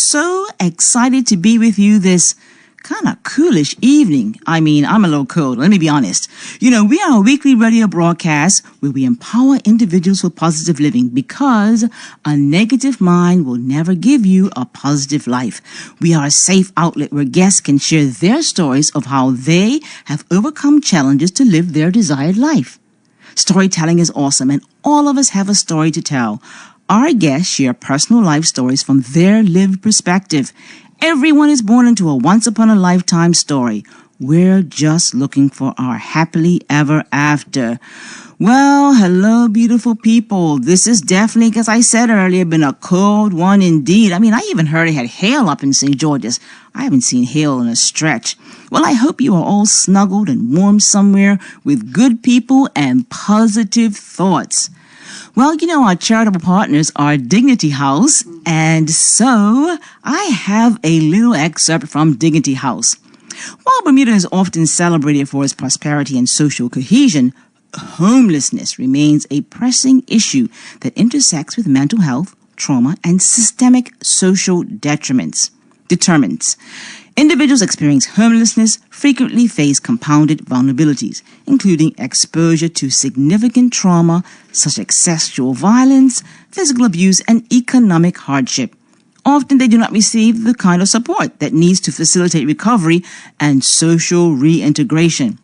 so excited to be with you this kind of coolish evening. I mean, I'm a little cold. Let me be honest. We are a weekly radio broadcast where we empower individuals for positive living because a negative mind will never give you a positive life. We are a safe outlet where guests can share their stories of how they have overcome challenges to live their desired life. Storytelling is awesome, and all of us have a story to tell. Our guests share personal life stories from their lived perspective. Everyone is born into a once-upon-a-lifetime story. We're just looking for our happily ever after. Well, hello, beautiful people. This is definitely, as I said earlier, been a cold one indeed. I mean, I even heard it had hail up in St. George's. I haven't seen hail in a stretch. Well, I hope you are all snuggled and warm somewhere with good people and positive thoughts. Well, our charitable partners are Dignity House, and so I have a little excerpt from Dignity House. While Bermuda is often celebrated for its prosperity and social cohesion, homelessness remains a pressing issue that intersects with mental health, trauma, and systemic social determinants. Individuals experiencing homelessness frequently face compounded vulnerabilities, including exposure to significant trauma such as sexual violence, physical abuse, and economic hardship. Often they do not receive the kind of support that needs to facilitate recovery and social reintegration.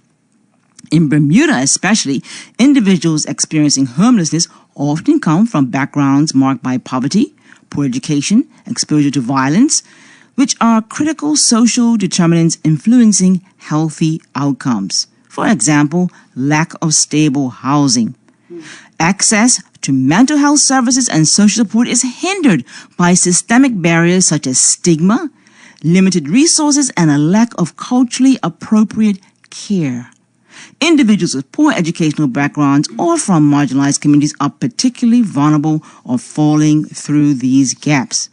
In Bermuda especially, individuals experiencing homelessness often come from backgrounds marked by poverty, poor education, exposure to violence, which are critical social determinants influencing healthy outcomes. For example, lack of stable housing. Access to mental health services and social support is hindered by systemic barriers such as stigma, limited resources, and a lack of culturally appropriate care. Individuals with poor educational backgrounds or from marginalized communities are particularly vulnerable or falling through these gaps.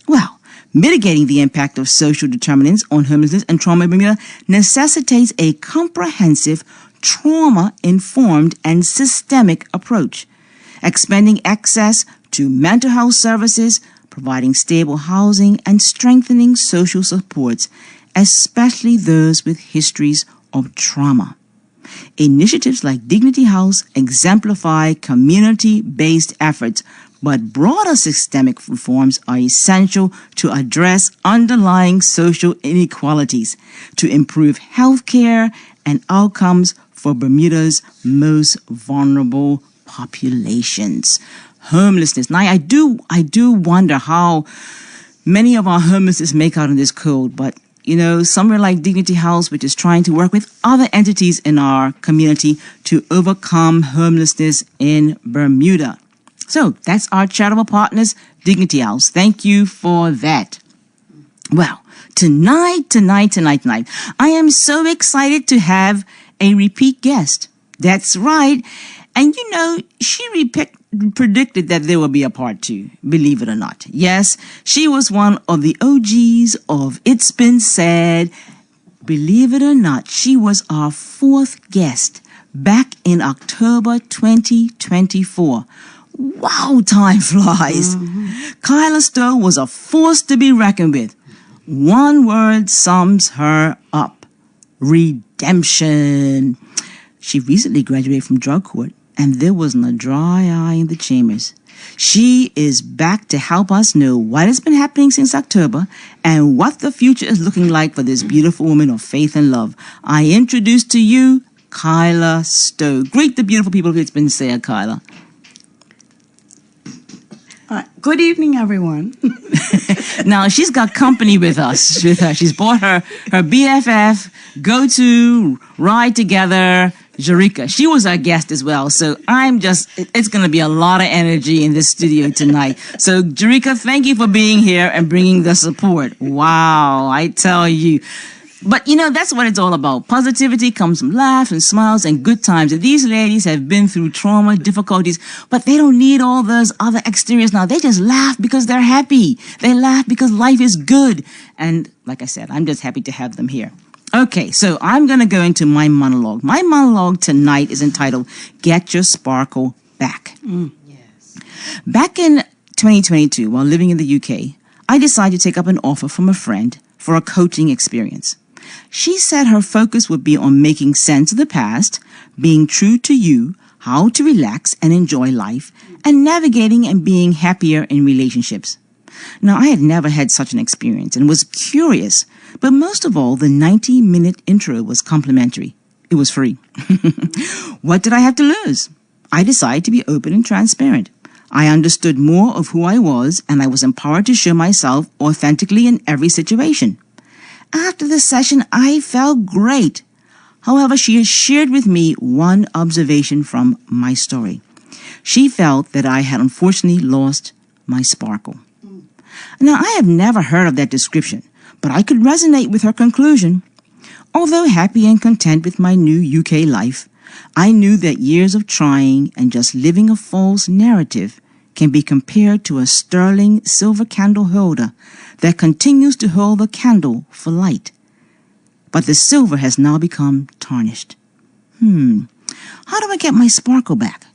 Well, mitigating the impact of social determinants on homelessness and trauma in Bermuda necessitates a comprehensive, trauma-informed, and systemic approach. Expanding access to mental health services, providing stable housing, and strengthening social supports, especially those with histories of trauma. Initiatives like Dignity House exemplify community-based efforts, but broader systemic reforms are essential to address underlying social inequalities, to improve health care and outcomes for Bermuda's most vulnerable populations. Homelessness. Now, I do wonder how many of our homelessness make out in this code, but somewhere like Dignity House, which is trying to work with other entities in our community to overcome homelessness in Bermuda. So that's our charitable partners, Dignity House. Thank you for that. Well, tonight, I am so excited to have a repeat guest. That's right. And she predicted that there will be a part 2, believe it or not. Yes, she was one of the OGs of It's Been Said. Believe it or not, she was our 4th guest back in October 2024. Wow, time flies. Kyla Stowe was a force to be reckoned with. One word sums her up: redemption. She recently graduated from drug court, and there wasn't a dry eye in the chambers. She is back to help us know what has been happening since October and what the future is looking like for this beautiful woman of faith and love. I introduce to you Kyla Stowe. Greet the beautiful people of It's Been Said, Kyla. Good evening, everyone. Now, she's got company with her. She's brought her BFF, go-to, ride together, Jerika. She was our guest as well. So it's going to be a lot of energy in this studio tonight. So, Jerika, thank you for being here and bringing the support. Wow, I tell you. But, that's what it's all about. Positivity comes from laughs and smiles and good times. And these ladies have been through trauma, difficulties, but they don't need all those other exteriors now. They just laugh because they're happy. They laugh because life is good. And like I said, I'm just happy to have them here. Okay, so I'm going to go into my monologue. My monologue tonight is entitled, Get Your Sparkle Back. Back in 2022, while living in the UK, I decided to take up an offer from a friend for a coaching experience. She said her focus would be on making sense of the past, being true to you, how to relax and enjoy life, and navigating and being happier in relationships. Now, I had never had such an experience and was curious, but most of all, the 90-minute intro was complimentary. It was free. What did I have to lose? I decided to be open and transparent. I understood more of who I was, and I was empowered to show myself authentically in every situation. After the session, I felt great. However, she had shared with me one observation from my story. She felt that I had unfortunately lost my sparkle. Now, I have never heard of that description, but I could resonate with her conclusion. Although happy and content with my new UK life, I knew that years of trying and just living a false narrative can be compared to a sterling silver candle holder that continues to hold the candle for light. But the silver has now become tarnished. How do I get my sparkle back?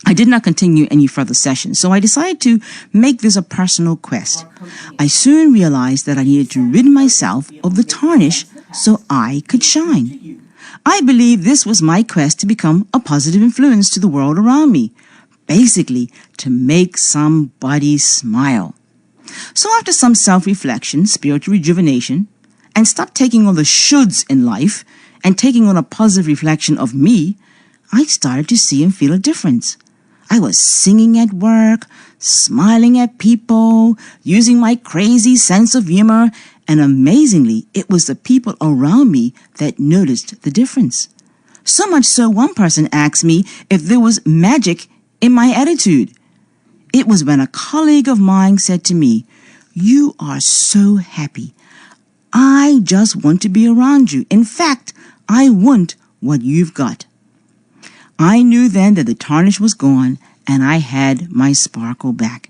I did not continue any further sessions, so I decided to make this a personal quest. I soon realized that I needed to rid myself of the tarnish so I could shine. I believe this was my quest to become a positive influence to the world around me, basically to make somebody smile. So after some self-reflection, spiritual rejuvenation, and stop taking on the shoulds in life and taking on a positive reflection of me, I started to see and feel a difference. I was singing at work, smiling at people, using my crazy sense of humor, and amazingly, it was the people around me that noticed the difference. So much so, one person asked me if there was magic in my attitude. It was when a colleague of mine said to me, "You are so happy. I just want to be around you. In fact, I want what you've got." I knew then that the tarnish was gone and I had my sparkle back.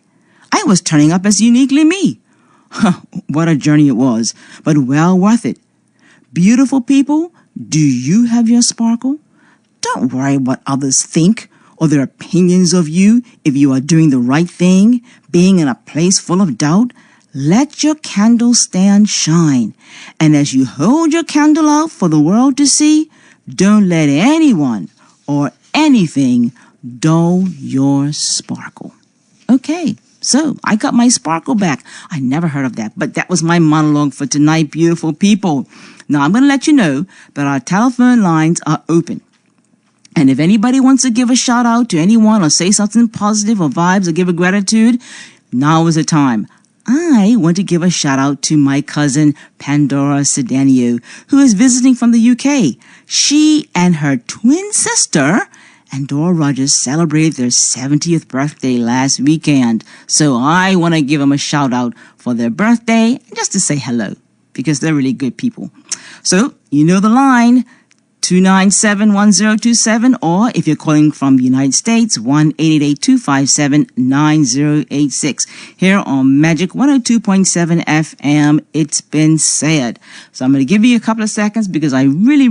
I was turning up as uniquely me. What a journey it was, but well worth it. Beautiful people, do you have your sparkle? Don't worry what others think or their opinions of you if you are doing the right thing, being in a place full of doubt. Let your candle stand shine. And as you hold your candle out for the world to see, don't let anyone or anything dull your sparkle. Okay, so I got my sparkle back. I never heard of that, but that was my monologue for tonight, beautiful people. Now I'm going to let you know that our telephone lines are open. And if anybody wants to give a shout out to anyone or say something positive or vibes or give a gratitude, now is the time. I want to give a shout out to my cousin Pandora Sedanio, who is visiting from the UK. She and her twin sister, Andorra Rogers, celebrated their 70th birthday last weekend. So I want to give them a shout out for their birthday and just to say hello because they're really good people. So you know the line, 297-1027, or if you're calling from the United States, 1-888-257-9086. Here on Magic 102.7 FM, it's been said. So I'm going to give you a couple of seconds because I really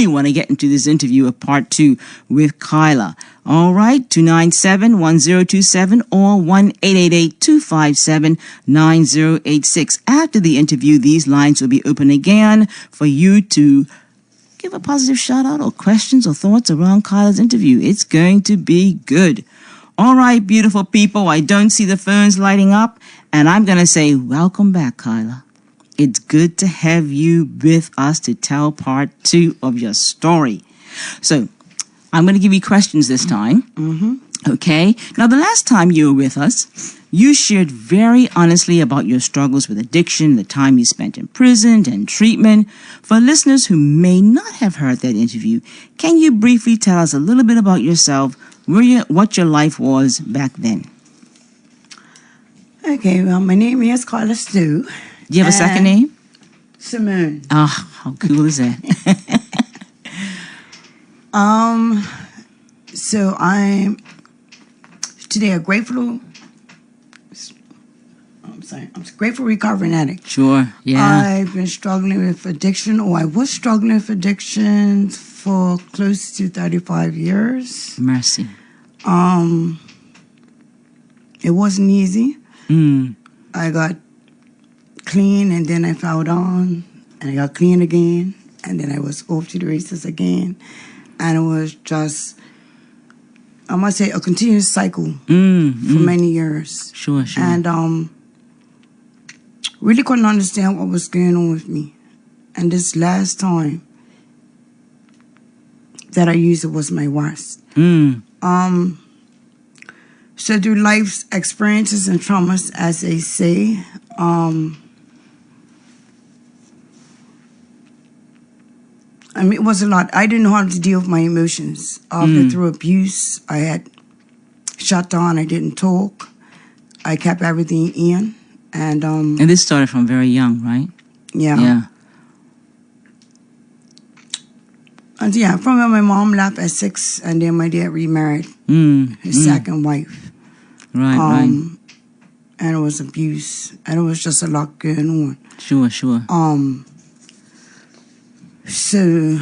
want to get into this interview of part 2 with Kyla. All right, 297-1027 or 1-888-257-9086. After the interview, these lines will be open again for you to give a positive shout out or questions or thoughts around Kyla's interview. It's going to be good. All right, beautiful people, I don't see the phones lighting up, and I'm going to say welcome back, Kyla. It's good to have you with us to tell part 2 of your story. So I'm going to give you questions this time. Okay. Now, the last time you were with us, you shared very honestly about your struggles with addiction, the time you spent in prison and treatment. For listeners who may not have heard that interview, can you briefly tell us a little bit about yourself, what your life was back then? Okay, well, my name is Carla Stu. Do you have a second name? Simone. Ah, how cool is that? So I'm today I'm grateful recovering addict. Sure, yeah. I've been struggling with addiction, or I was struggling with addiction for close to 35 years. Mercy. It wasn't easy. I got clean, and then I fell down, and I got clean again, and then I was off to the races again. And it was just, I must say, a continuous cycle for many years. Sure. And really couldn't understand what was going on with me. And this last time that I used it was my worst. So through life's experiences and traumas, as they say, I mean, it was a lot. I didn't know how to deal with my emotions. After through abuse, I had shut down. I didn't talk. I kept everything in. And this started from very young, right? Yeah. And yeah, from when my mom left at 6, and then my dad remarried his second wife. Right. And it was abuse. And it was just a lot going on. Sure. So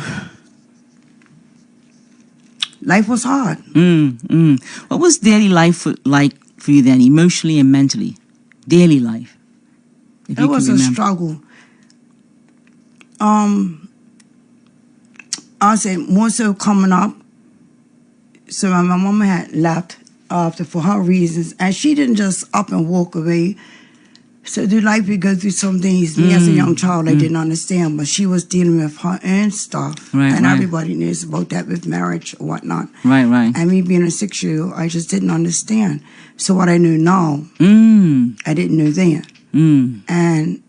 life was hard. What was daily life like for you then, emotionally and mentally? Daily life. It was a struggle. I'll say more so coming up. So my mama had left after for her reasons, and she didn't just up and walk away. So through life, we go through some things. Me as a young child, I didn't understand, but she was dealing with her own stuff. Right. Everybody knows about that with marriage or whatnot. Right. And me being a 6-year-old, I just didn't understand. So what I knew now, I didn't know then. And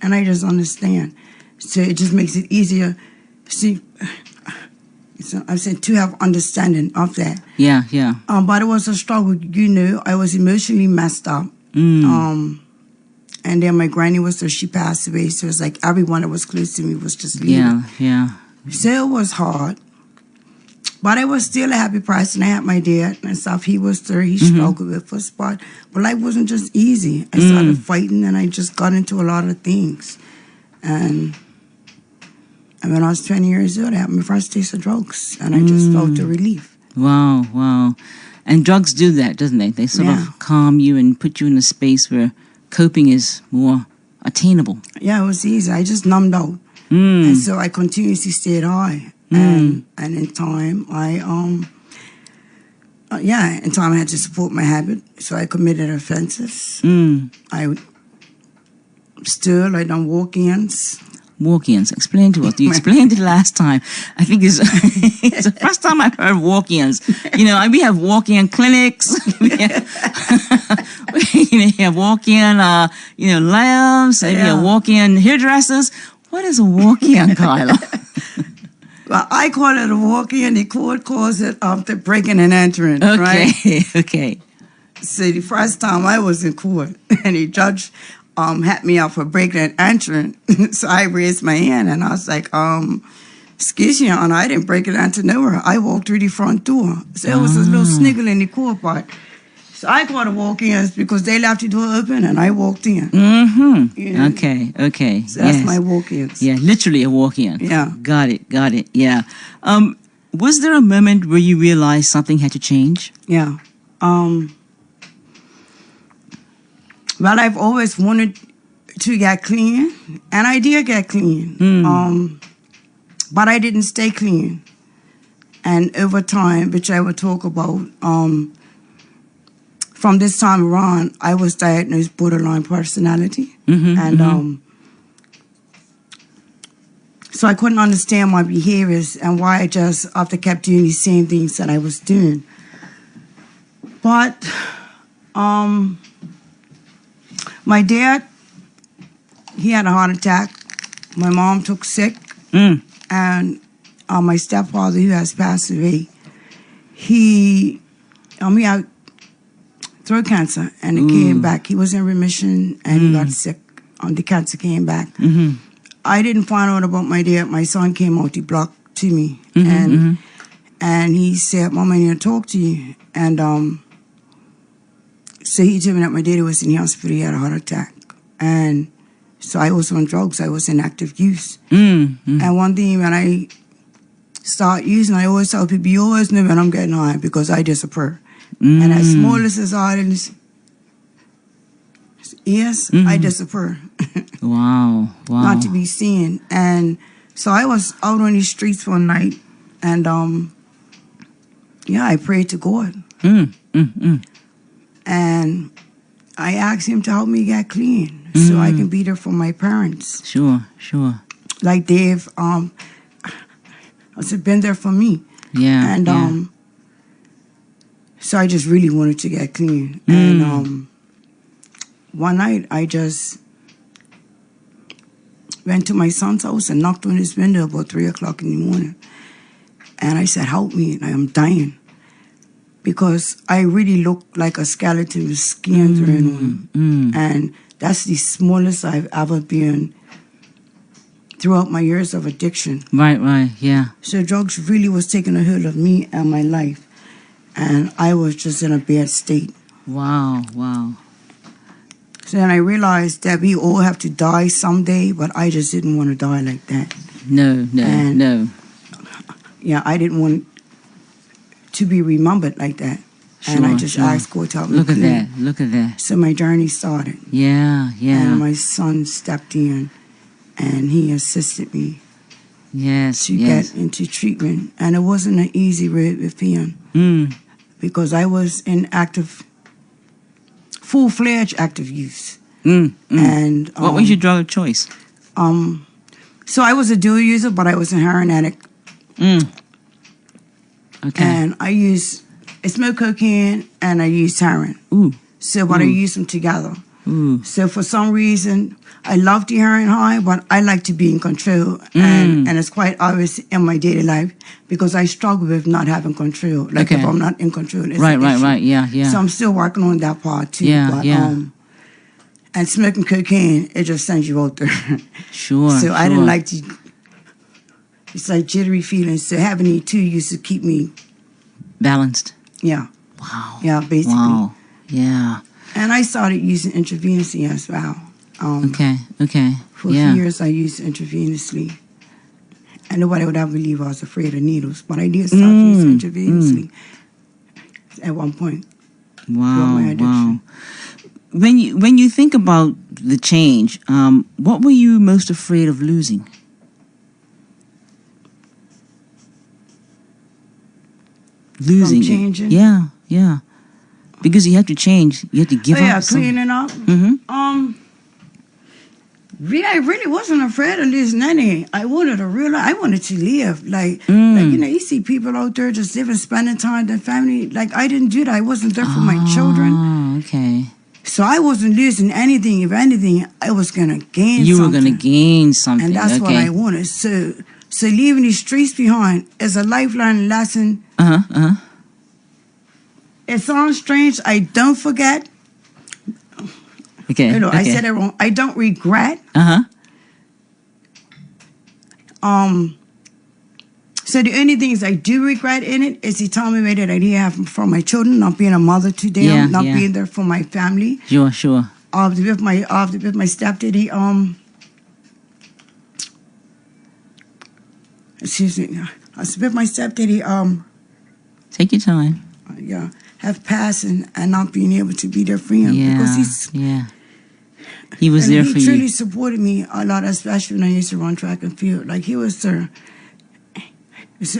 I just understand. So it just makes it easier. See, so I said to have understanding of that. Yeah. But it was a struggle. I was emotionally messed up. And then my granny she passed away. So it's like everyone that was close to me was just leaving. Yeah. So it was hard. But I was still a happy person. I had my dad and stuff. He was there. He struggled with us. But life wasn't just easy. I started fighting, and I just got into a lot of things. And when I was 20 years old, I had my first taste of drugs. And I just felt the relief. Wow. And drugs do that, doesn't they? They sort of calm you and put you in a space where coping is more attainable. Yeah, it was easy. I just numbed out. And so I continuously stayed high. And in time, I had to support my habit. So I committed offenses. I done walk-ins. Walk-ins. Explain to us. You explained it last time. I think it's the first time I've heard walk-ins. We have walk-in clinics. We have walk-in, labs. We have walk-in hairdressers. What is a walk-in, Kyla? Well, I call it a walk-in. The court calls it after breaking and entering. Right? Okay. So the first time I was in court, and the judge had me out for breaking and entering. So I raised my hand, and I was like, excuse me, Your Honor, I didn't break and enter nowhere. I walked through the front door. So it was a little sniggle in the court part. So I called it walk-ins because they left the door open, and I walked in. Okay. So that's my walk-ins. Yeah, literally a walk-in. Yeah. Got it. Yeah. Was there a moment where you realized something had to change? Yeah. Well, I've always wanted to get clean, and I did get clean. But I didn't stay clean. And over time, which I will talk about, from this time around, I was diagnosed borderline personality. So I couldn't understand my behaviors and why I just often kept doing the same things that I was doing. But my dad, he had a heart attack. My mom took sick. And my stepfather, who has passed away, he had throat cancer, and it came back. He was in remission, and he got sick. The cancer came back. I didn't find out about my dad. My son came out the block to me, and he said, "Mom, I need to talk to you." And so he told me that my daddy was in the hospital. He had a heart attack, and so I was on drugs. I was in active use. And one thing when I start using, I always tell people, you always know when I'm getting high because I disappear. And as small as I Yes, I disappear. Wow. Wow. Not to be seen. And so I was out on the streets one night, and I prayed to God. And I asked him to help me get clean so I can be there for my parents. Sure. Like they've been there for me. Yeah. And so I just really wanted to get clean. And one night I just went to my son's house and knocked on his window about 3 o'clock in the morning. And I said, help me, I am dying. Because I really looked like a skeleton with skin thrown on. And that's the smallest I've ever been throughout my years of addiction. Right, yeah. So drugs really was taking a hold of me and my life. And I was just in a bad state. Wow. So then I realized that we all have to die someday, but I just didn't want to die like that. No. Yeah, I didn't want to be remembered like that. And I just asked God to help me. Look at that. So my journey started. Yeah. And my son stepped in and he assisted me to get into treatment. And it wasn't an easy road with him because I was in full-fledged active use. And what was your drug of choice? So I was a dual user, but I was a heroin addict. Okay. And I smoked cocaine and I used heroin. But I used them together. So for some reason, I love the heroin high, but I like to be in control. And it's quite obvious in my daily life because I struggle with not having control. Like if I'm not in control, it's an issue. Right. Yeah. So I'm still working on that part too. Yeah. And smoking cocaine, it just sends you out there. Sure. So I didn't like to. It's like jittery feelings. So having the two used to keep me balanced. Yeah. Wow. Yeah, basically. Wow. Yeah. And I started using intravenously as well. Okay. For a few years, I used intravenously. And nobody would ever believe I was afraid of needles. But I did start using intravenously at one point. Wow. My addiction. Wow. When you think about the change, what were you most afraid of losing? Losing. From changing? Yeah. Because you have to change. You have to give up. Yeah, cleaning up. I really wasn't afraid of losing anything. I wanted to live. Like you see people out there just living, spending time with their family. Like, I didn't do that. I wasn't there for my children. Oh, okay. So I wasn't losing anything. If anything, I was going to gain something. You were going to gain something. And that's what I wanted. So leaving these streets behind is a lifelong lesson. It sounds strange. I don't forget. Okay. I said it wrong. I don't regret. So the only things I do regret in it is the time I that I didn't have for my children, not being a mother to them, not being there for my family. Sure. With my stepdad, excuse me. With my stepdad, take your time. Have passed and not being able to be there for him because he was there for you. He truly supported me a lot, especially when I used to run track and field. Like, he was there.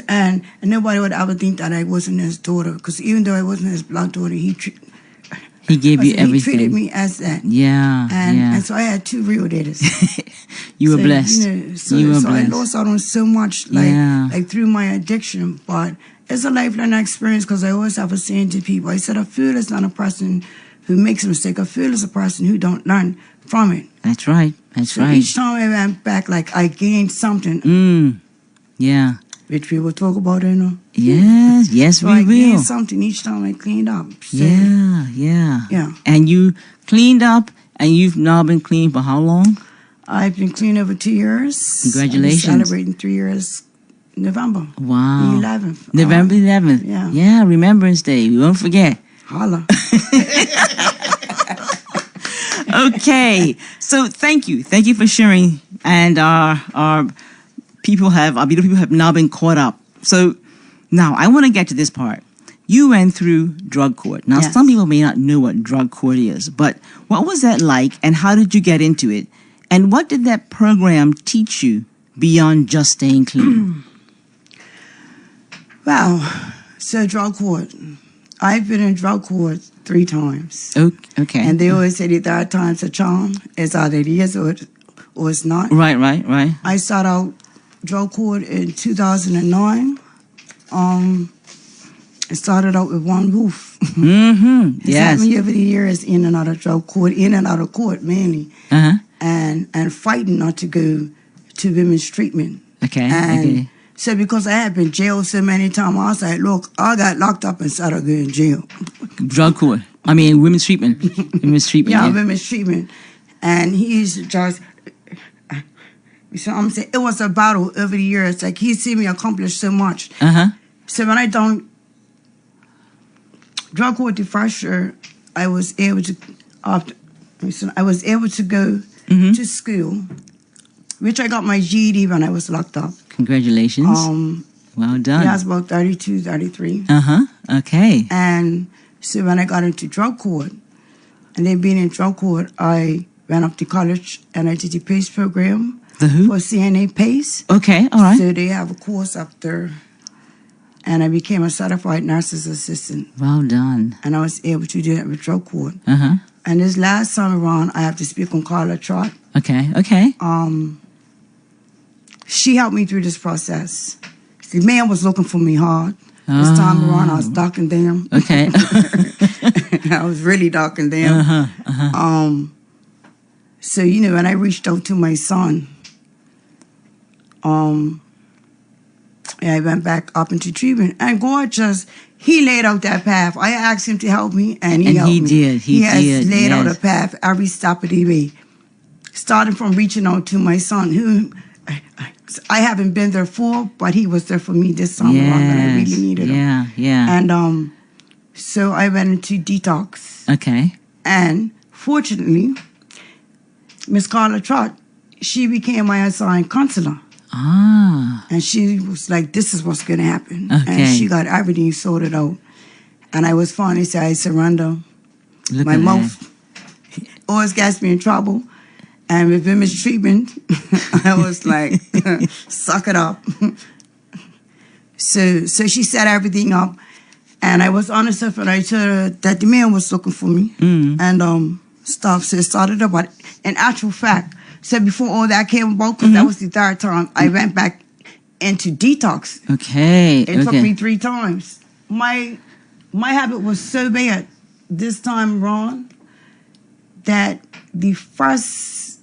And nobody would ever think that I wasn't his daughter, because even though I wasn't his blood daughter, he gave you everything. He treated me as that. And so I had two real daddies. You were blessed. So I lost out on so much, like through my addiction. But it's a lifelong experience, because I always have a saying to people. I said, a fool is not a person who makes a mistake. A fool is a person who don't learn from it. That's right. So each time I went back, like, I gained something. Yeah. Which we will talk about, Yes, so we I will. gained something each time I cleaned up. So, yeah. And you cleaned up, and you've now been clean for how long? I've been clean over 2 years. Congratulations. I'm celebrating 3 years November. Wow. The 11th. November 11th. Yeah, Remembrance Day. We won't forget. Holla. Okay. So thank you. Thank you for sharing. And our beautiful people have now been caught up. So now I want to get to this part. you went through drug court. Now, Yes. some people may not know what drug court is, but what was that like, and how did you get into it? And what did that program teach you beyond just staying clean? Well, so drug court. I've been in drug court 3 times. Okay. And they always say the third time's a charm. It's either it is or it's not. Right. I started out drug court in 2009. It started out with one roof. Mm-hmm. It's Yes. happened over the years in and out of drug court, in and out of court mainly, Uh-huh. and fighting not to go to women's treatment. Okay. And Okay. so because I had been jailed so many times, I was like, look, I got locked up instead of going to jail. Drug court. I mean, women's treatment. Women's treatment. Yeah, Yeah. women's treatment. And he's just, so I'm saying, it was a battle over the years. Like, he's seen me accomplish so much. Uh-huh. So when I done drug court the first year, I was able to, go Mm-hmm. to school, which I got my GED when I was locked up. Congratulations. Well done. Yeah, I was about 32, 33. Uh-huh. Okay. And so when I got into drug court, and then being in drug court, I went up to college and I did the PACE program The who? for CNA PACE. Okay. All right. So they have a course up there. And I became a certified nurse's assistant. Well done. And I was able to do that with drug court. Uh-huh. And this last summer around, I have to speak on Carla Trott. Okay. She helped me through this process. The man was looking for me hard. This time around, I was darkened down. Okay. I was really darkened down. So, when I reached out to my son, I went back up into treatment. And God he laid out that path. I asked him to help me, and he helped me. Did. He has did. laid out Yes. a path every step of the way. Starting from reaching out to my son, who I haven't been there for, but he was there for me this summer when I really needed him. Yeah. And so I went into detox. Okay. And fortunately, Miss Carla Trott, she became my assigned counselor. Ah. And she was like, this is what's going to happen. Okay. And she got everything sorted out. And I was finally say, I surrender. Look My at mouth always gets me in trouble. And with women's treatment, I was like, suck it up. So she set everything up. And I was honest with her, and I told her that the man was looking for me. And stuff. So it started up. But in actual fact, so before all that came about, because that was the third time, I went back into detox. Okay. It took me 3 times. My habit was so bad this time around that the first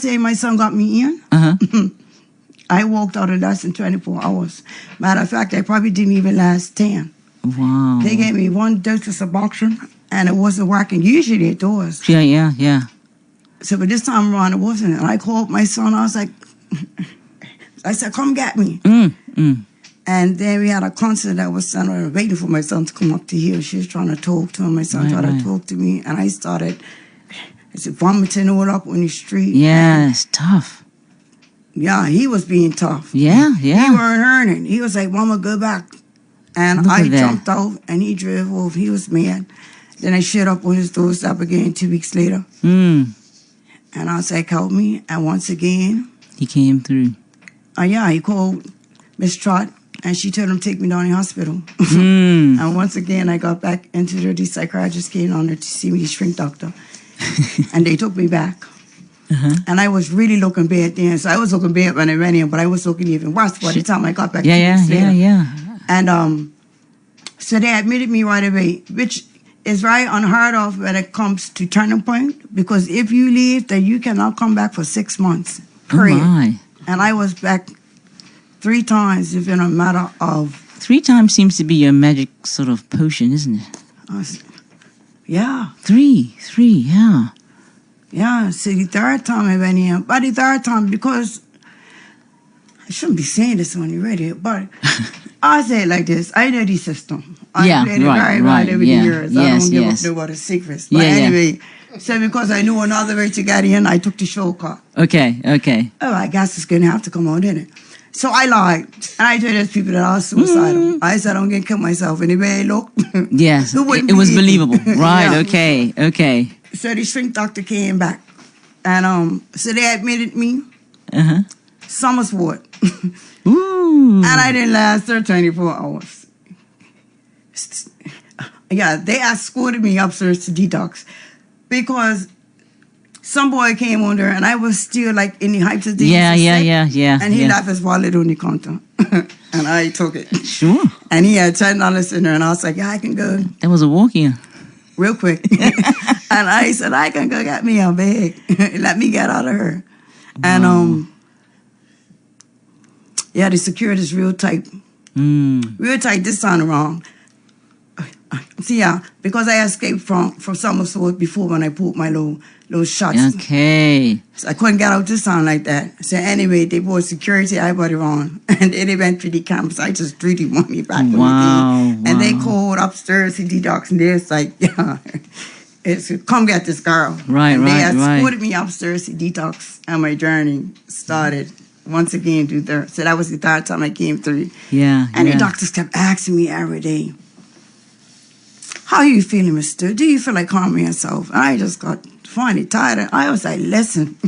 day my son got me in, I walked out of less than 24 hours. Matter of fact, I probably didn't even last 10. Wow. They gave me 1 dose of Suboxone, and it wasn't working. Usually it does. Yeah. So, but this time around, it wasn't. And I called my son. I was like, I said, come get me. And then we had a concert that was waiting for my son to come up to here. She was trying to talk to him. My son tried to talk to me. And I started vomiting all up on the street. Yeah, it's tough. Yeah, he was being tough. Yeah. He weren't earning. He was like, Mama, go back. And Look I at that. jumped out, and he drove off. He was mad. Then I shut up on his doorstep again 2 weeks later. And I was like, help me. And once again, He came through. he called Miss Trott, and she told him to take me down to the hospital. And once again, I got back into there. The psychiatrist came on there to see me, the shrink doctor. And they took me back. And I was really looking bad then. So I was looking bad when I went in, but I was looking even worse by the time I got back. 2 weeks later. Yeah. And so they admitted me right away, which is very unheard of when it comes to turning point, because if you leave, then you cannot come back for 6 months. Period. Oh my. And I was back 3 times within a matter of... 3 times seems to be your magic sort of potion, isn't it? Yeah. 3, yeah. Yeah, so the third time I went in, but the third time, because I shouldn't be saying this on the radio, but I'll say it like this. I know the system. I played it very well over the years. I don't give up no other secrets. But anyway, so because I knew another way to get in, I took the shortcut. Okay. Oh, I guess it's going to have to come out, isn't it? So I lied. And I told those people that I was suicidal. I said, I'm going to kill myself. And the way I looked, Yes, wouldn't it was believe me. believable. Right, Yeah. okay. So the shrink doctor came back. And so they admitted me. Uh-huh. Summer's ward. Ooh. And I didn't last there 24 hours. Yeah, they escorted me upstairs to detox because some boy came on there and I was still like in the heights of Yeah. And he yeah. left his wallet on the counter. And I took it. Sure. And he had $10 in there and I was like, yeah, I can go That was a walk-in. real quick. And I said, I can go get me a bag. Let me get out of her. And yeah, the security is real tight. Real tight this time around. See, yeah, because I escaped from Somersault before when I pulled my little shots. Okay. So I couldn't get out this time like that. So anyway, they brought security, I brought it on. And then they went to the campus. I just threw the money back on the thing. And they called upstairs to detox and they're like, yeah, come get this girl. Right. They escorted me upstairs to detox and my journey started once again through there. So that was the third time I came through. Yeah. And the doctors kept asking me every day, how are you feeling, mister? Do you feel like harming yourself? And I just got finally tired. I was like, listen,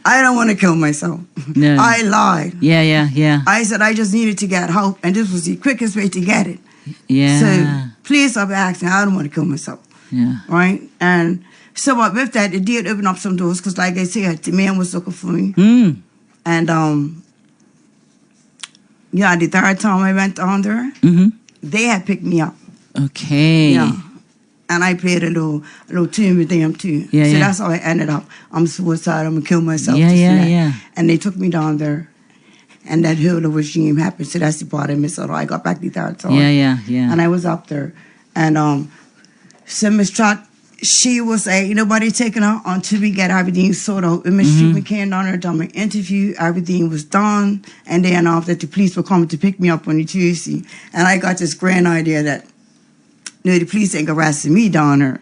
I don't want to kill myself. No. I lied. Yeah. I said I just needed to get help, and this was the quickest way to get it. Yeah. So please stop asking. I don't want to kill myself. Yeah. Right? And so with that, it did open up some doors because, like I said, the man was looking for me. And, yeah, the third time I went down there, they had picked me up. Okay. Yeah. And I played a little tune with them too. Yeah, so that's how I ended up. I'm suicidal, I'm gonna kill myself. Yeah. And they took me down there and that whole regime happened. So that's the part I missed out. I got back the third time. Yeah. And I was up there. And so Miss Trot, she was like, nobody taking her until we get everything sorted out. And Miss Treatment came down there, done my interview, everything was done. And then after the police were coming to pick me up on the Tuesday. And I got this grand idea that, no, the police ain't arresting me down there.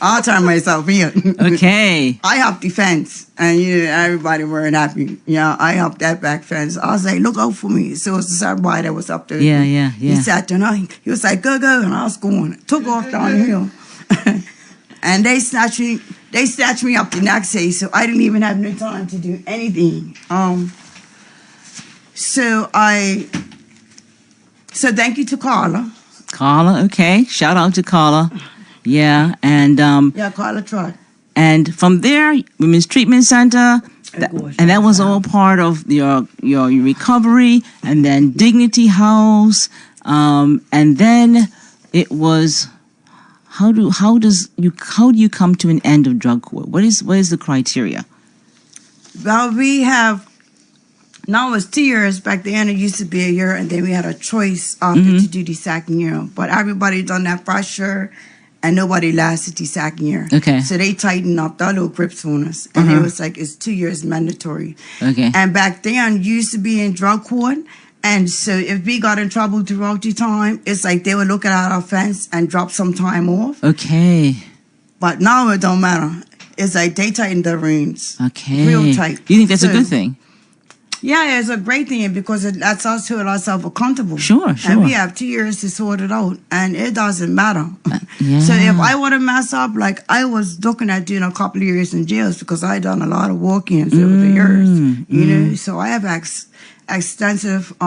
I'll turn myself in. Okay. I hopped the fence, and everybody weren't happy. Yeah, I hopped that back fence. I was like, look out for me. So it was this other boy that was up there. Yeah. He sat there, and he was like, go, and I was going. Took off down the hill. And they snatched me up the next day, so I didn't even have no time to do anything. So thank you to Carla. Carla, okay. Shout out to Carla. Yeah, and Yeah, Carla Trot. and from there, Women's Treatment Center, and that was all part of your recovery, and then Dignity House, and then it was how do you come to an end of drug court? What is the criteria? Well, we have. Now it's 2 years. Back then it used to be a year, and then we had a choice after to do the second year. But everybody done that first year, and nobody lasted the second year. Okay. So they tightened up their little grips on us, and it was like it's 2 years mandatory. Okay. And back then you used to be in drug court, and so if we got in trouble throughout the time, it's like they would look at our offense and drop some time off. Okay. But now it don't matter. It's like they tightened their reins. Okay. Real tight. You think that's a good thing? Yeah, it's a great thing because it lets us hold ourselves accountable. Sure. And we have 2 years to sort it out, and it doesn't matter. Yeah. So if I would have messed up, like I was looking at doing a couple of years in jails because I done a lot of walk-ins over the years, you know. So I have extensive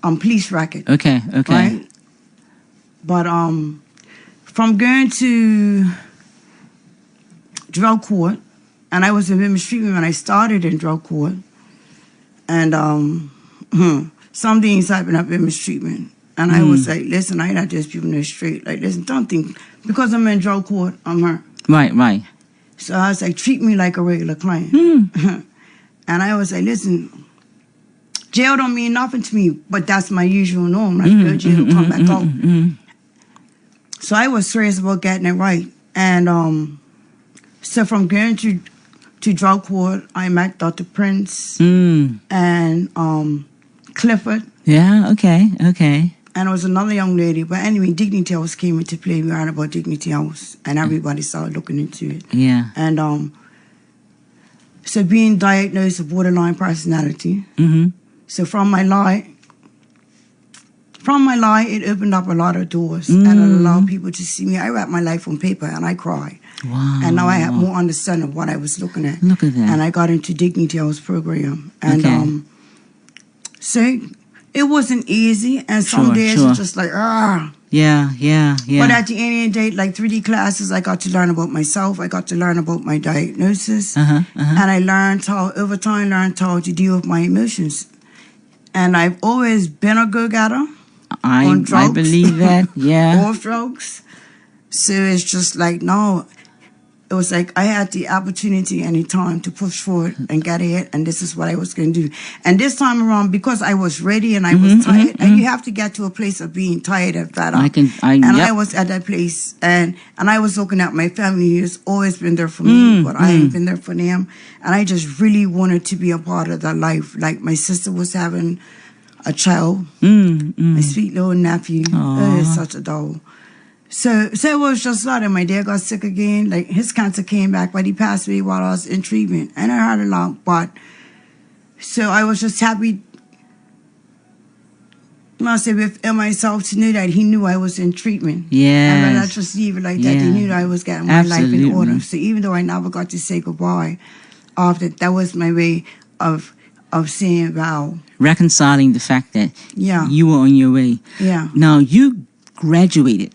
police record. Okay. Right? But from going to drug court, and I was in women's treatment when I started in drug court. And some things happened up in mistreatment. And I was like, listen, I not just people this straight. Like, listen, don't think, because I'm in drug court, I'm hurt. Right. So I was like, treat me like a regular client. And I was like, listen, jail don't mean nothing to me, but that's my usual norm. Like, go to jail, come back out. So I was serious about getting it right. And so from going to drug court, I met Dr. Prince and Clifford. Yeah, okay. And it was another young lady. But anyway, Dignity House came into play. We heard about Dignity House, and everybody started looking into it. Yeah. And So being diagnosed with borderline personality. Mm-hmm. So from my lie, it opened up a lot of doors and it allowed people to see me. I write my life on paper and I cry. Wow. And now I have more understanding of what I was looking at. Look at that. And I got into Dignity House program. And so it wasn't easy. And some days it's just like, Yeah. But at the end of the day, like 3D classes, I got to learn about myself. I got to learn about my diagnosis. And I learned how, over time, how to deal with my emotions. And I've always been a go-getter. I believe that, yeah. Off drugs. So it's just like, no, it was like I had the opportunity any time to push forward and get ahead, and this is what I was going to do. And this time around, because I was ready and I was tired, and you have to get to a place of being tired and fed up. I was at that place, and I was looking at my family who's always been there for me, but I ain't been there for them. And I just really wanted to be a part of their life. Like my sister was having a child, my sweet little nephew. Oh, he's such a doll. So it was just that, and my dad got sick again. Like his cancer came back, but he passed away while I was in treatment, and I heard a lot. But so I was just happy, within myself to know that he knew I was in treatment. Yeah, and when I just leave it like that, he knew that I was getting my life in order. So even though I never got to say goodbye, after that was my way of saying wow, reconciling the fact that you were on your way. Yeah. Now you graduated.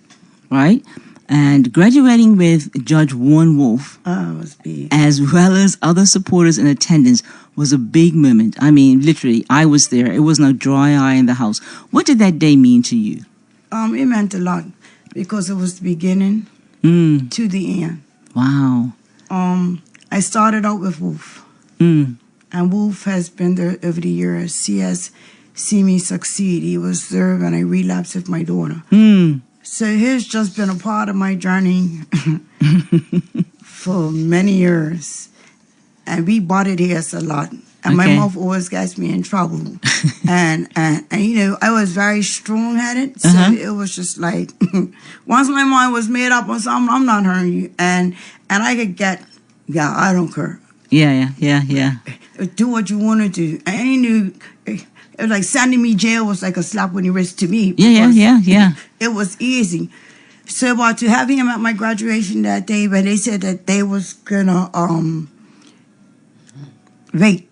Right? And graduating with Judge Warren Wolf, it was big, as well as other supporters in attendance, was a big moment. I mean, literally, I was there. It wasn't a dry eye in the house. What did that day mean to you? It meant a lot because it was the beginning to the end. Wow. I started out with Wolf. And Wolf has been there over the years. He has seen me succeed. He was there when I relapsed with my daughter. So he's just been a part of my journey for many years. And we butted heads a lot. And my mouth always gets me in trouble. and you know, I was very strong-headed. So it was just like, once my mind was made up on something, I'm not hurting you. And I could get, I don't care. Yeah. Do what you want to do. And he knew... It was like sending me jail was like a slap on the wrist to me. Yeah. It was easy. So about to have him at my graduation that day, when they said that they was gonna wait,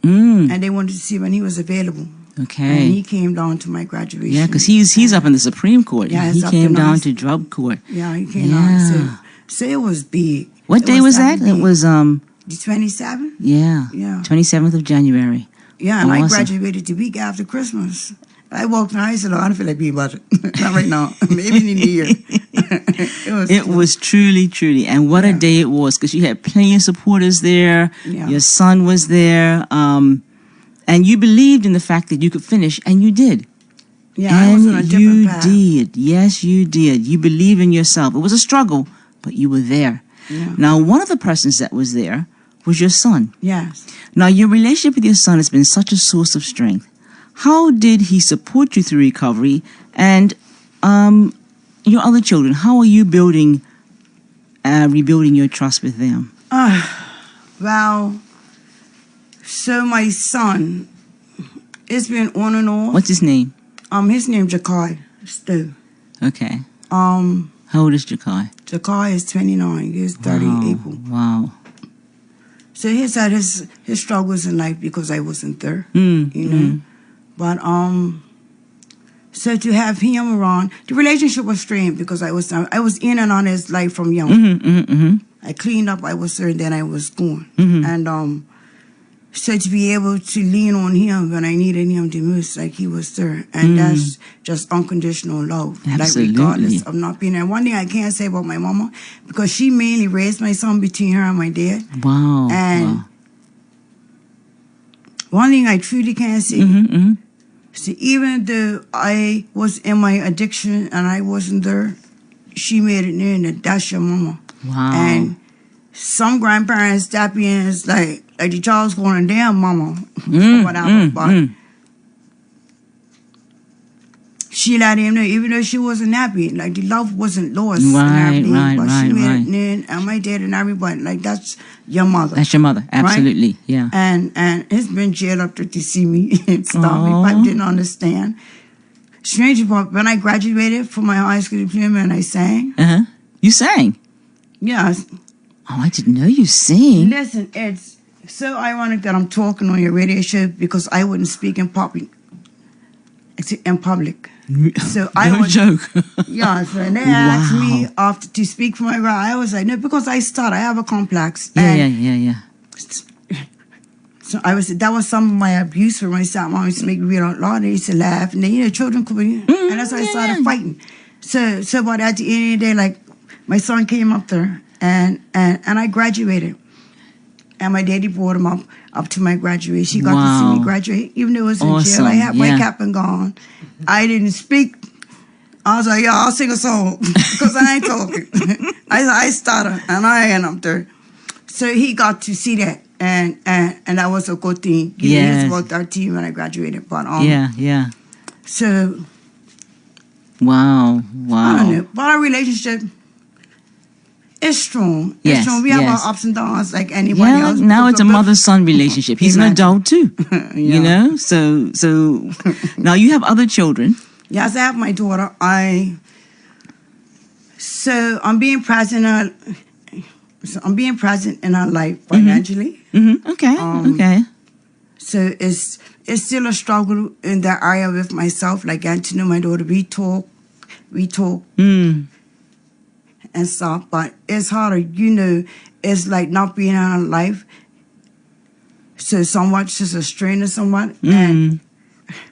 and they wanted to see when he was available. Okay. And he came down to my graduation. Yeah, because he's up in the Supreme Court. Yeah, he came down to drug court. Yeah, he came down. So it was big. What day was that? It was the 27th. Yeah. 27th of January. Yeah, and I graduated the week after Christmas. I walked in and I said, I don't feel like being about it. Not right now. Maybe in the new year. It was truly. And what a day it was, because you had plenty of supporters there. Yeah. Your son was there. And you believed in the fact that you could finish, and you did. Yeah, I was on a different path. You did. Yes, you did. You believe in yourself. It was a struggle, but you were there. Yeah. Now, one of the persons that was there was your son. Yes. Now, your relationship with your son has been such a source of strength. How did he support you through recovery? And your other children, how are you rebuilding your trust with them? Well, so my son, it's been on and off. What's his name? His name Jakai Stu. Okay. How old is Jakai? Jakai is 29. He's 30 April. Wow. So he's had his struggles in life because I wasn't there, you know. But so to have him around, the relationship was strained because I was in and on his life from young. I cleaned up, I was there, and then I was gone. And so to be able to lean on him when I needed him the most, like he was there, and that's just unconditional love. Absolutely. Like regardless of not being there. One thing I can't say about my mama, because she mainly raised my son between her and my dad. Wow. And one thing I truly can't say, so even though I was in my addiction and I wasn't there, she made it known that that's your mama. Wow. And some grandparents step in and it's like the child's going, damn mama, or whatever. But she let him know, even though she wasn't happy, like the love wasn't lost and Right, everything, right, but right, she made right. it known, and my dad and everybody, like, that's your mother. That's your mother. Absolutely. Yeah. And it's been jailed up to see me and stuff. Aw. He probably didn't understand. Strange part, when I graduated from my high school diploma and I sang. Uh-huh. You sang? Yes. Oh, I didn't know you sing. Listen, it's so ironic that I'm talking on your radio show because I wouldn't speak in public. So I No joke. Yeah, so when they asked me after to speak for my right, I was like, no, because I have a complex. Yeah. So that was some of my abuse for my stepmom. Used to make me read out loud. They used to laugh, and then children could be, and that's why I started fighting. So but at the end of the day, like my son came up there, and I graduated, and my daddy brought him up to my graduation. He got to see me graduate, even though it was in jail. I had my cap and gone. I didn't speak. I was like, I'll sing a song because I ain't talking. I started, and I end up there. So he got to see that. And that was a good thing. He was about 13 when I graduated. But yeah. So wow. I don't know. But our relationship is strong. It's strong. We have our ups and downs like anybody else. Now it's a mother-son relationship. He's an adult too. You know? So now you have other children. Yes, I have my daughter. So I'm being present. I'm being present in her life financially. Mm-hmm. Okay. So it's still a struggle in that area with myself. Like getting to know my daughter, we talk, and stuff. But it's harder, It's like not being in her life. So somewhat just a strain or somewhat. And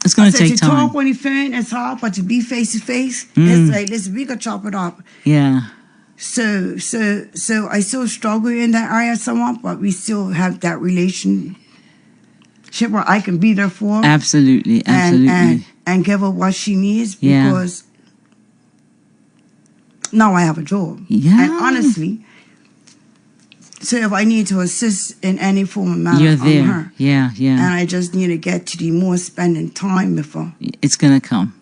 it's going to take time. To talk on the phone, it's hard, but to be face to face, it's like, listen, we could chop it up. Yeah. So I still struggle in that area somewhat, but we still have that relationship where I can be there for her. Absolutely. And give her what she needs because now I have a job. Yeah. And honestly, so if I need to assist in any form of matter, you're there. I'm her. Yeah. And I just need to get to the more spending time with her. It's gonna come.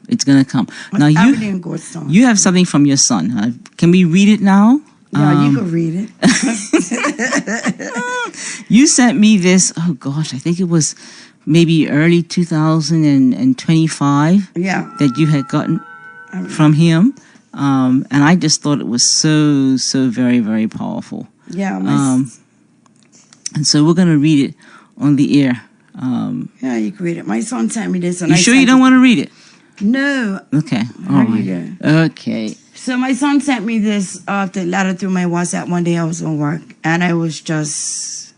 Now everything goes on. You have something from your son. Can we read it now? Yeah, you can read it. You sent me this. Oh gosh, I think it was maybe early 2025. Yeah. That you had gotten from him, and I just thought it was so very, very powerful. Yeah. And so we're gonna read it on the air. Yeah, you can read it. My son sent me this. And you sure you don't want to read it? No. Okay. All right. Okay. So my son sent me this the letter through my WhatsApp one day. I was on work, and I was just.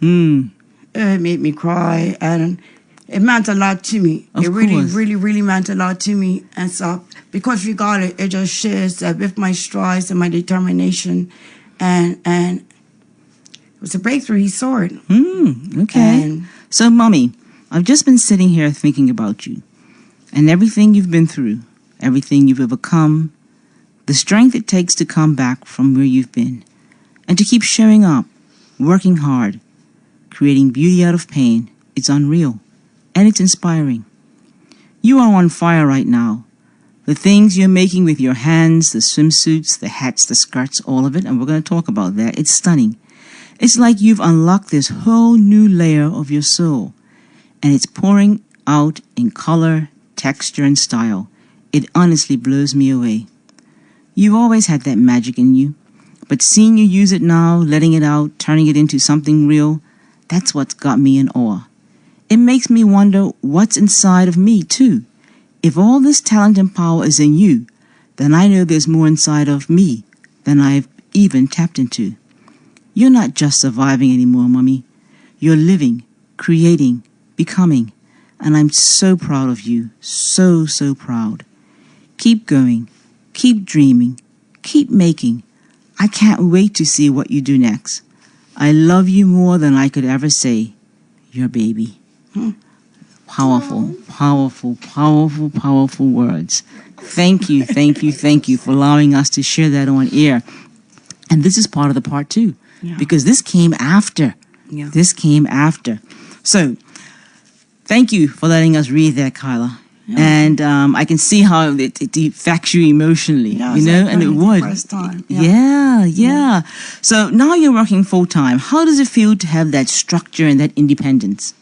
It made me cry, and it meant a lot to me. It really meant a lot to me, and so because regardless, it just shares that with my strides and my determination, and it was a breakthrough. He saw it. Okay. So, Mommy, I've just been sitting here thinking about you, and everything you've been through, everything you've overcome, the strength it takes to come back from where you've been, and to keep showing up, working hard, creating beauty out of pain. It's unreal, and it's inspiring. You are on fire right now. The things you're making with your hands, the swimsuits, the hats, the skirts, all of it, and we're going to talk about that. It's stunning. It's like you've unlocked this whole new layer of your soul, and it's pouring out in color, texture, and style. It honestly blows me away. You've always had that magic in you, but seeing you use it now, letting it out, turning it into something real, that's what's got me in awe. It makes me wonder what's inside of me, too. If all this talent and power is in you, then I know there's more inside of me than I've even tapped into. You're not just surviving anymore, Mommy. You're living, creating, becoming, and I'm so proud of you. So proud. Keep going. Keep dreaming. Keep making. I can't wait to see what you do next. I love you more than I could ever say. Your baby. Powerful words. Thank you for allowing us to share that on air. And this is part of the part 2. Yeah. Because this came after. So, thank you for letting us read that, Kyla. And I can see how it affects you emotionally, Yeah, you know, and it would. First time. Yeah. So now you're working full time. How does it feel to have that structure and that independence?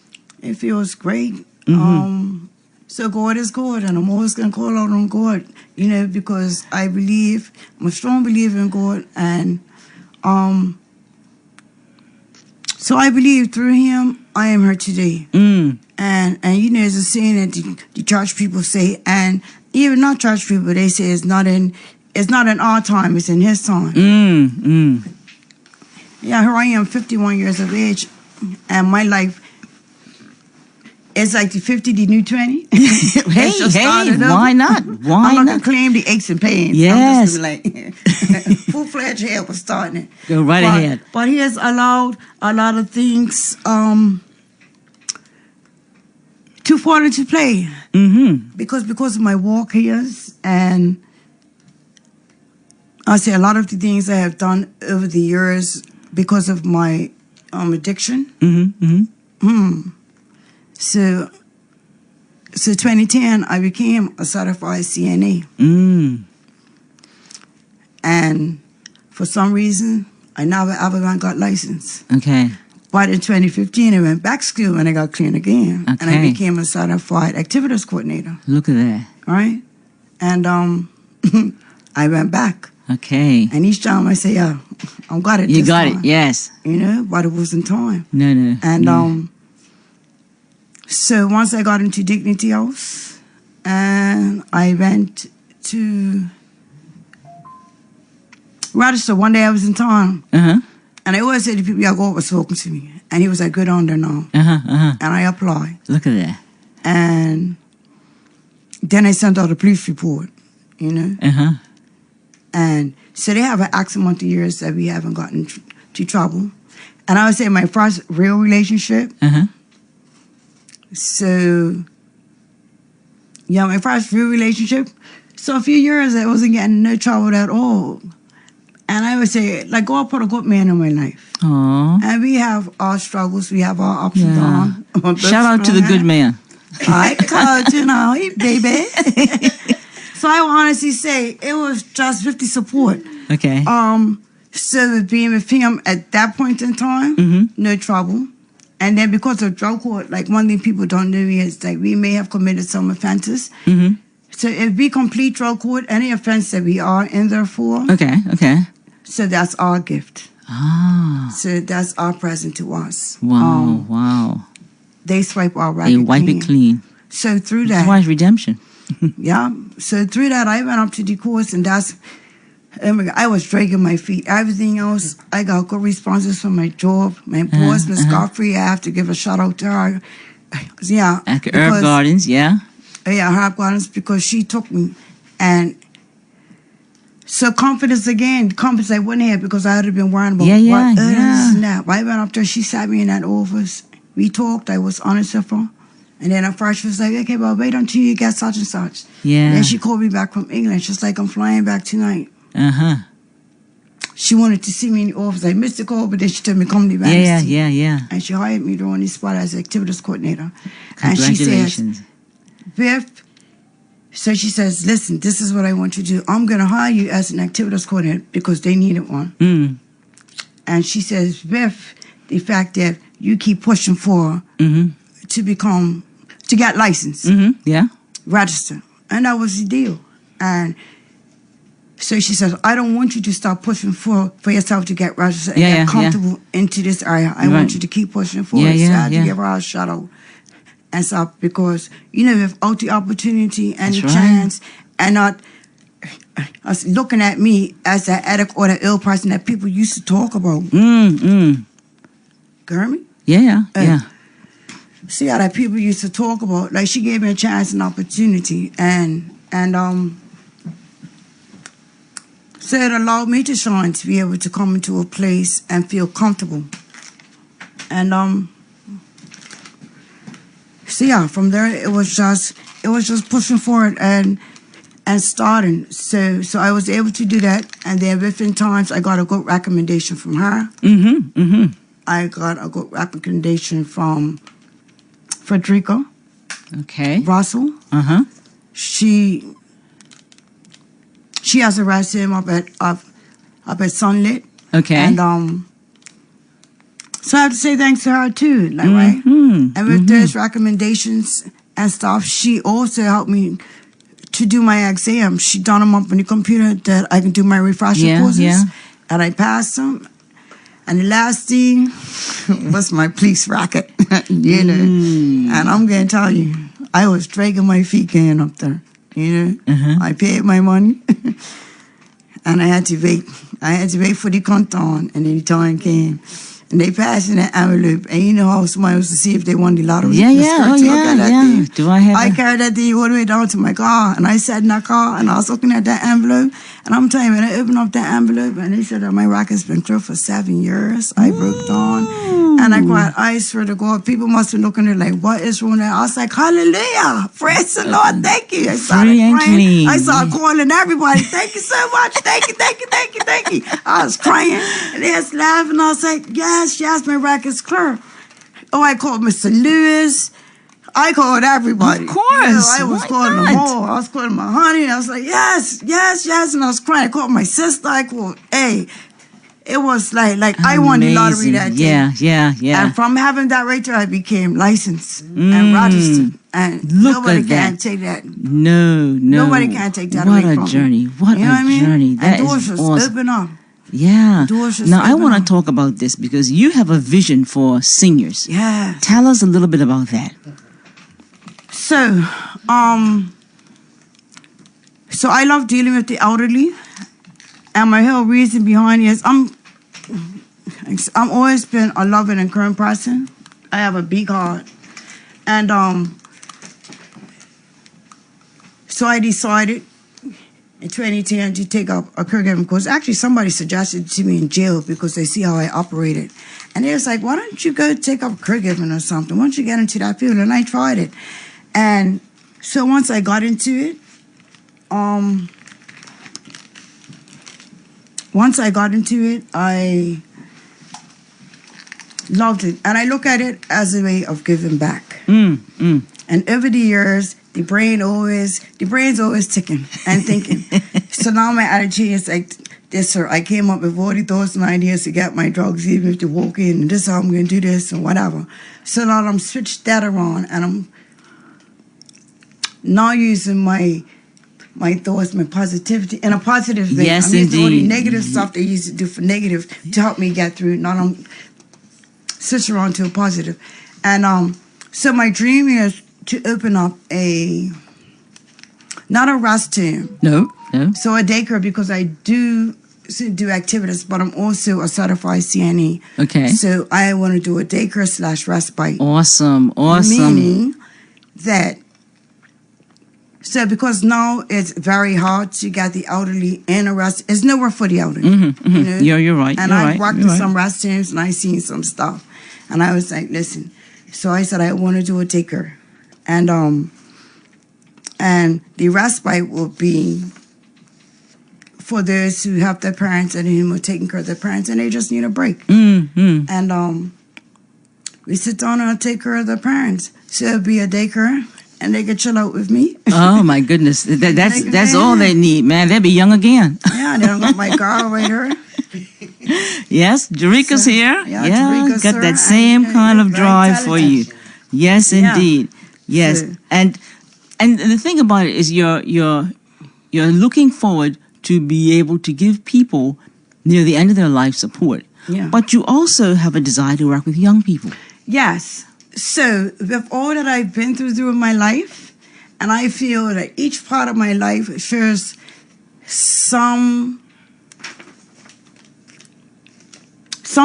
It feels great. Mm-hmm. So God is God, and I'm always going to call out on God, you know, because I'm a strong believer in God, and so I believe through Him, I am here today. And you know, there's a saying that the church people say, and even not church people, they say it's not in our time, it's in His time. Yeah, here I am, 51 years of age, and my life is like the 50, the new 20. Hey, why not? Why I'm not not? gonna claim the aches and pains. Yes. I'm just gonna like full-fledged help was starting it. Go right ahead. But He has allowed a lot of things to fall into play. Because of my walk here, and I say a lot of the things I have done over the years because of my addiction. So 2010, I became a certified CNA. And for some reason, I never ever got licensed. Okay. But in 2015, I went back to school and I got clean again. Okay. And I became a certified activities coordinator. Look at that. All right? And I went back. Okay. And each time I say, yeah, I got it. You this got time. it, yes. You know, but it wasn't time. No. And so once I got into Dignity House, and I went to register. One day I was in town, and I always say to people, "Yeah, God was talking to me," and He was like, "Good on there now," and I applied. Look at that. And then I sent out a police report, you know. And so they have an X amount of years that we haven't gotten to trouble. And I would say my first real relationship. So, yeah, my first real relationship. So a few years I wasn't getting no trouble at all. And I would say, like, God put a good man in my life. Aww. And we have our struggles, we have our ups and downs. Shout out to the good man. I called, you know, hey, baby. So I will honestly say it was just 50 support. Okay. So with being with him at that point in time, no trouble. And then because of drug court, like one thing people don't know is that we may have committed some offenses. So if we complete drug court, any offense that we are in there for, Okay. so that's our gift. Ah. So that's our present to us. Wow. They swipe our record They wipe it clean. So through that, That's why it's redemption. yeah. So through that, I went up to the course, and that's, oh my God, I was dragging my feet. Everything else, I got good responses from my job. My boss, Miss Godfrey, I have to give a shout out to her. Yeah. At Herb Gardens, yeah. Yeah, Herb Gardens, because she took me. And so confidence I wouldn't have, because I would have been worrying about what others and that. I went up there, she sat me in that office. We talked, I was honest with her. And then at first she was like, okay, well, wait until you get such and such. Yeah. And then she called me back from England. She's like, I'm flying back tonight. She wanted to see me in the office. I missed the call, but then she told me, come to the Yeah. And she hired me to run this spot as activities coordinator. Congratulations. And she says, Biff, so she says, listen, this is what I want you to do. I'm going to hire you as an activities coordinator because they needed one. And she says, Biff, the fact that you keep pushing for to get licensed, register. And that was the deal. And so she says, I don't want you to stop pushing for yourself to get registered and get comfortable into this area. I want you to keep pushing for it. So I had to give her a shout out and stuff, because, you know, without the opportunity and the chance, and not us looking at me as the addict or the ill person that people used to talk about. You heard me? Yeah. See how that people used to talk about. Like, she gave me a chance and opportunity, and so it allowed me to shine, to be able to come into a place and feel comfortable. And so yeah, from there it was just pushing forward and starting. So I was able to do that, and then within times I got a good recommendation from her. I got a good recommendation from Frederica. Okay. Russell. Uh-huh. She has arrested him up at Sunlit. Okay. And so I have to say thanks to her too, like right. Mm-hmm. And with those recommendations and stuff, she also helped me to do my exam. She done them up on the computer that I can do my refresher courses, and I passed them. And the last thing was my police racket, you know. And I'm gonna tell you, I was dragging my feet getting up there, you know. I paid my money, and I had to wait. I had to wait for the countdown, and then the time came. And they passed in that envelope. And you know how somebody was to see if they won the lottery? Yeah. Do I have I carried that thing all the way down to my car. And I sat in that car, and I was looking at that envelope. And I'm telling you, when I opened up that envelope, and they said that my racket's been clear for 7 years, I broke down. And I cried, I swear to God, people must be looking at it like, what is wrong there? I was like, hallelujah, praise the Lord, thank you. I started crying. I started calling everybody, thank you so much, thank you. I was crying, and they was laughing. I was like, yes, my racket's clear. Oh, I called Mr. Lewis. I called everybody. Of course. You know, I was calling them all. I was calling my honey. I was like, yes. And I was crying. I called my sister. I called, it was like I won the lottery that day. Yeah. And from having that right there, I became licensed and registered. And nobody can take that. No. Nobody can take that away from me. What a journey. What you know a journey. That and doors is just awesome. open up. Yeah. Now, I want to up. talk about this because you have a vision for seniors. Yeah. Tell us a little bit about that. So I love dealing with the elderly, and my whole reason behind it is I'm always been a loving and caring person. I have a big heart, and so I decided in 2010 to take up a caregiving course. Actually, somebody suggested it to me in jail because they see how I operated, and they was like, "Why don't you go take up caregiving or something? Why don't you get into that field?" And I tried it. And so once I got into it, I loved it. And I look at it as a way of giving back. And over the years, the brain's always ticking and thinking. So now my attitude is like, this, sir, I came up with all the thoughts and ideas to get my drugs, even if they walk in, and this is how I'm going to do this and whatever. So now I'm switched that around, and I'm now using my thoughts, my positivity in a positive way. Yes, I'm using all the indeed. negative stuff they used to do for negative to help me get through. Now I'm switching around to a positive. And so my dream is to open up not a rest home. No. So a daycare, because I do activities, but I'm also a certified CNE. Okay. So I want to do a daycare / respite. Awesome. Meaning that, so because now it's very hard to get the elderly in a rest. It's nowhere for the elderly. You know? You're right. And I've worked in some rest homes, and I've seen some stuff. And I was like, listen. So I said, I want to do a daycare. And the respite will be for those who have their parents and who are taking care of their parents and they just need a break. And we sit down and take care of their parents. So it'll be a daycare, and they can chill out with me. Oh my goodness, that's all they need, man. They'll be young again. Yeah, and then I got my girl right here. Yes, Jerika's here. Yeah, Jerika's got here, that same kind of drive for you. Yes, indeed. Yes, So- and the thing about it is you're looking forward to be able to give people near the end of their life support. Yeah. But you also have a desire to work with young people. Yes. So with all that I've been through my life, and I feel that each part of my life shares some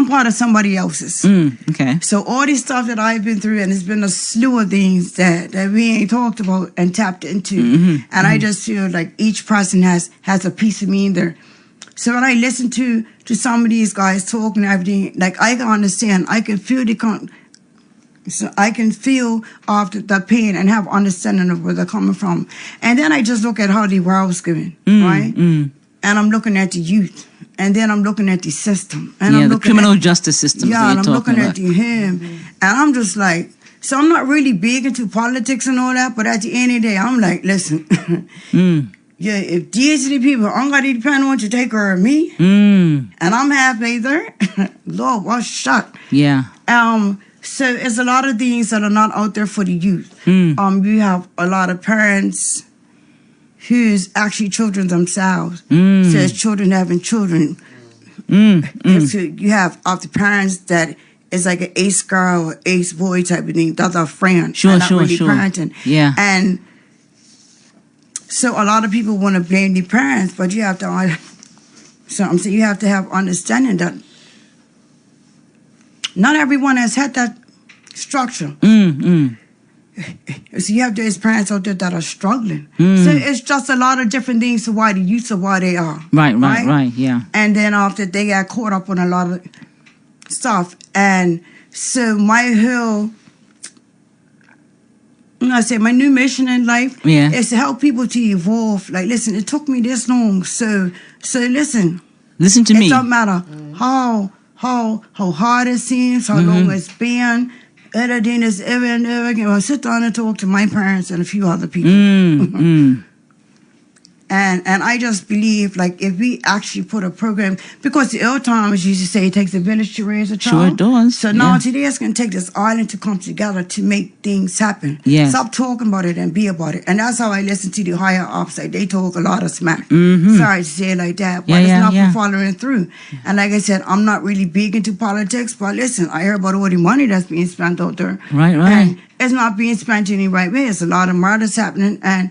part of somebody else's. Okay. So all this stuff that I've been through, and it's been a slew of things that we ain't talked about and tapped into. And I just feel like each person has a piece of me in there. So when I listen to some of these guys talking and everything, like I can understand, I can feel so I can feel after the pain and have understanding of where they're coming from. And then I just look at how the world's going, right? And I'm looking at the youth. And then I'm looking at the system. And I'm the looking criminal justice system. Yeah, and I'm looking at him. And I'm just like, So I'm not really big into politics and all that, but at the end of the day, I'm like, listen, yeah, if these are the people, I'm going to depend on to take care of me, and I'm halfway there, Lord, what's shut? Yeah. So it's a lot of things that are not out there for the youth. You have a lot of parents who's actually children themselves. So it's children having children. So you have of the parents that is like an ace girl or ace boy type of thing. That's a friend. Sure. Parenting. Yeah. And so a lot of people want to blame the parents, but you have to. So I'm saying you have to have understanding that not everyone has had that structure. So you have those parents out there that are struggling. So it's just a lot of different things to why the youth are why they are. Right, yeah. And then after they got caught up on a lot of stuff. And so my new mission in life is to help people to evolve. Like, listen, it took me this long. So listen. Listen to me. It don't matter how hard it seems, how long it's been. Other than this ever and ever again. I'll sit down and talk to my parents and a few other people. And I just believe, like, if we actually put a program, because the old times used to say it takes a village to raise a child. Sure it does. So now today it's going to take this island to come together to make things happen. Yes. Stop talking about it and be about it. And that's how I listen to the higher ups. Like, they talk a lot of smack. Sorry to say it like that, but it's not for following through. And like I said, I'm not really big into politics, but listen, I hear about all the money that's being spent out there. Right. And it's not being spent in the right way. It's a lot of murders happening, and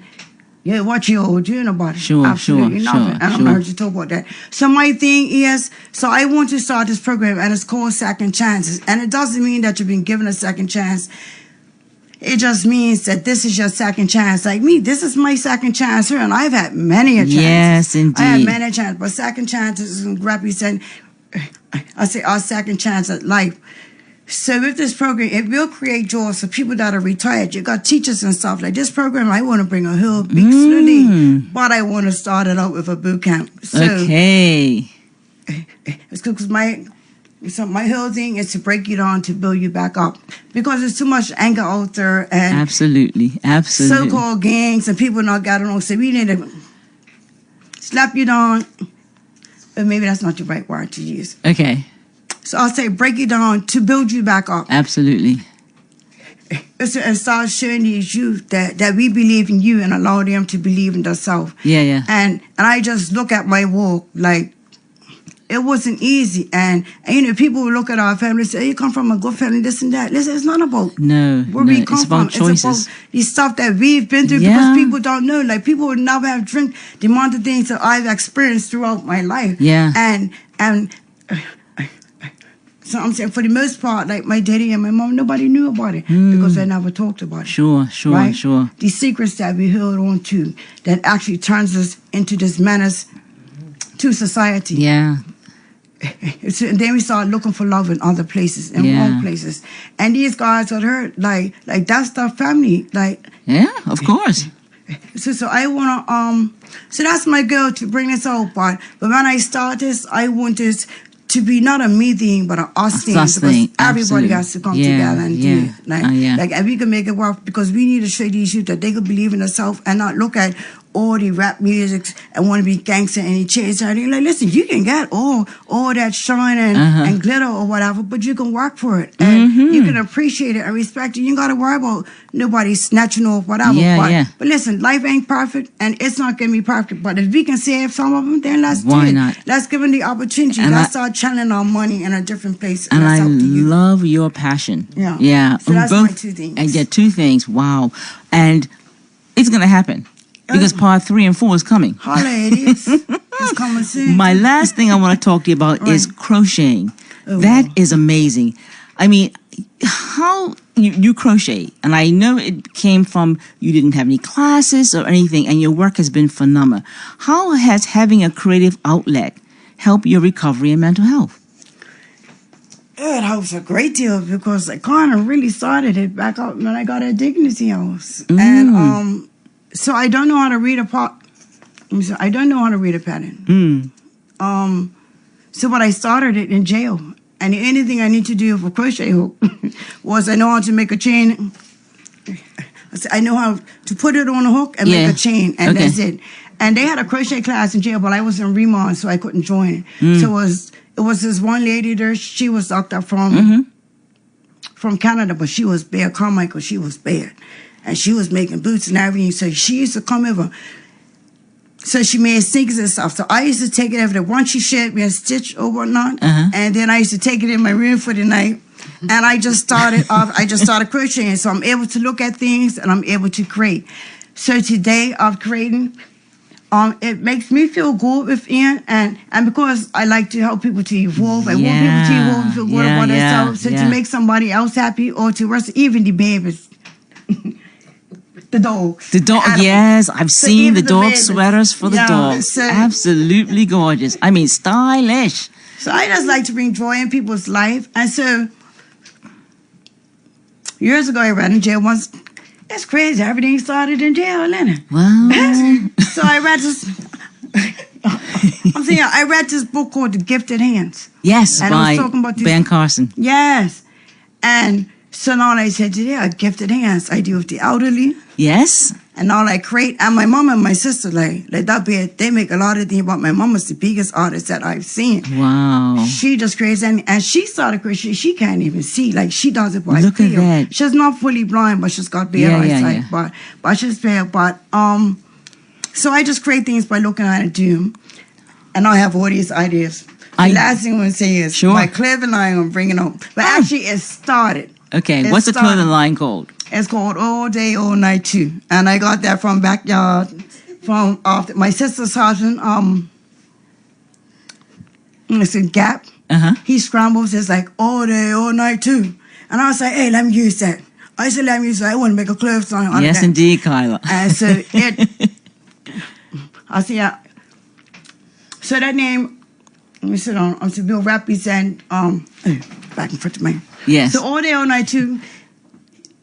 yeah, what you all doing about it? Sure. Absolutely nothing. I don't heard you talk about that. So my thing is, so I want to start this program, and it's called Second Chances. And it doesn't mean that you've been given a second chance. It just means that this is your second chance. Like me, this is my second chance here, and I've had many a chance. Yes, indeed. I had many chances, but second chances is represent, I say, our second chance at life. So with this program, it will create jobs for people that are retired. You got teachers and stuff. Like this program, I want to bring a whole big study, but I want to start it out with a boot camp. So, okay. It's because my whole thing is to break you down to build you back up, because there's too much anger out there and absolutely. So-called gangs and people not getting along. So we need to slap you down. But maybe that's not the right word to use. Okay. So I'll say break it down to build you back up. Absolutely. And start showing these youth that we believe in you and allow them to believe in themselves. Yeah. And I just look at my walk like it wasn't easy. And you know, people will look at our family and say, hey, you come from a good family, this and that. Listen, it's not about where we come from. Choices. It's about the stuff that we've been through because people don't know. Like people would never have dreamt the amount of things that I've experienced throughout my life. Yeah. And so I'm saying, for the most part, like my daddy and my mom, nobody knew about it because they never talked about it. Sure. The secrets that we held on to that actually turns us into this menace to society. Yeah. So then we start looking for love in other places, in wrong places. And these guys are hurt, like that's their family. Like, yeah, of course. So I want to, so that's my goal, to bring this out. But when I start this, I want this to be not a me thing, but an us thing. Because everybody has to come together and do it. Like, and we can make it work, because we need to show these youth that they can believe in themselves and not look at all the rap music and want to be gangster and he chase everything. Like, listen, you can get all that shine and glitter or whatever, but you can work for it. And you can appreciate it and respect it. You ain't got to worry about nobody snatching off whatever. But listen, life ain't perfect, and it's not going to be perfect. But if we can save some of them, then let's do it. Why not? Let's give them the opportunity. And let's start channeling our money in a different place. And I love your passion. Yeah. So that's my two things. And yeah, two things. Wow. And it's going to happen. Because part 3 and 4 is coming. Holla, idiots. It's coming soon. My last thing I want to talk to you about is crocheting. That is amazing. I mean, how you crochet, and I know it came from you didn't have any classes or anything, and your work has been phenomenal. How has having a creative outlet helped your recovery and mental health? It helps a great deal, because I kind of really started it back up when I got at Dignity House. And so I don't know how to read a pattern. So but I started it in jail. And the only thing I need to do for crochet hook was I know how to make a chain. I know how to put it on a hook and make a chain, and that's it. And they had a crochet class in jail, but I was in remand, so I couldn't join it. So it was this one lady there. She was doctor from Canada, but she was bad. Carmichael, she was bad, and she was making boots and everything. So she used to come over. So she made sneakers and stuff. So I used to take it every day. Once she shared me a stitch or whatnot, and then I used to take it in my room for the night. And I just started crocheting. So I'm able to look at things and I'm able to create. So today I'm creating. It makes me feel good within, and because I like to help people to evolve. I want people to evolve and feel good about themselves. So to make somebody else happy, or to rest, even the babies. The dogs. The dog, yes. I've seen the dog sweaters for the dogs. So, absolutely gorgeous. I mean, stylish. So I just like to bring joy in people's life. And so, years ago, I read in jail once. That's crazy. Everything started in jail, isn't it? Wow. So I read this. I read this book called The Gifted Hands. Yes, and by I was talking about Ben Carson. Yes. And so now I said, yeah, gifted hands. I deal with the elderly. Yes. And all I create. And my mom and my sister, like that be it. They make a lot of things. But my mom is the biggest artist that I've seen. Wow. She just creates and she started creating. She can't even see. Like she does it by Look feel. at that. She's not fully blind, but she's got bad eyesight. But she's bad. But so I just create things by looking at it too. And I have all these ideas. The last thing I'm gonna say is my clever line I'm bringing up. But actually it started. Okay, what's the clothing line called? It's called All Day, All Night Too. And I got that from backyard, from my sister's husband, it's in Gap. He scrambles, it's like all day, all night too. And I was like, hey, let me use that. I said, let me use that. I want to make a clothes line on Yes, that. indeed, Kyla. And so I said, yeah. So that name, let me sit on, to Bill represent, back in front of me. Yes. So all day, all night too,